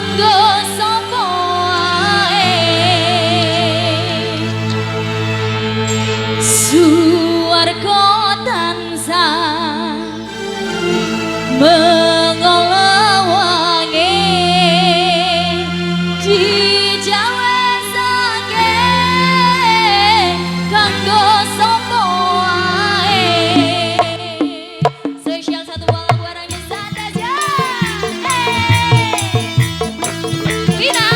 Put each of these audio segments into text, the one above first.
kanggo sapa wae suwarga tansah mengolongi dijawesake kanggo sapa wae spesial satu balap warnanya santai aja Vina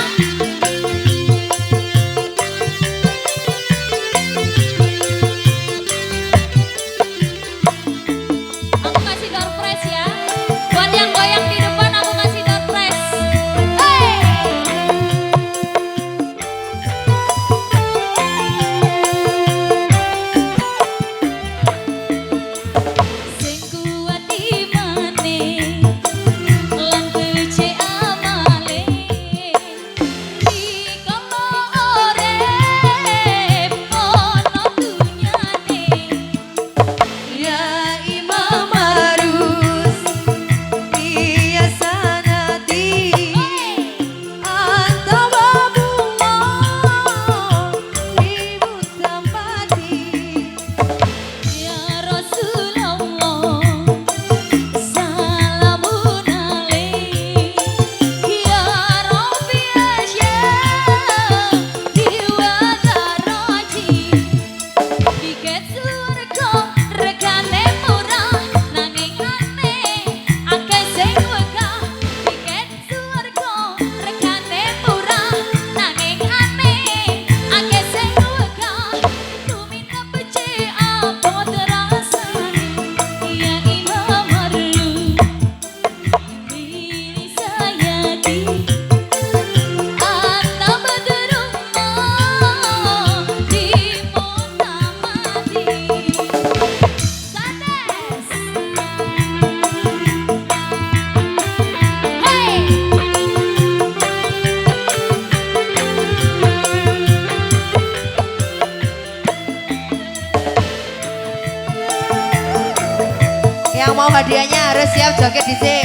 aku kasih door prize ya buat yang goyang di depan aku kasih door prize sing kuat imane lan becik amale dikono urip ono dunyane Ya Imam harus biasanati anta babullah ibu tampati ya Rasulullah salamun alaik ya Rabbi asya diwadaroji tiket surga regane murah nanging aneh akeh sing wegah tiket surga regane murah nanging aneh akeh sing wegah tuminta becik apa terasane ya Imam Harun ini saya di anta badrullah di mutamadi Sates hey Yang mau hadiahnya harus siap joget dhisik.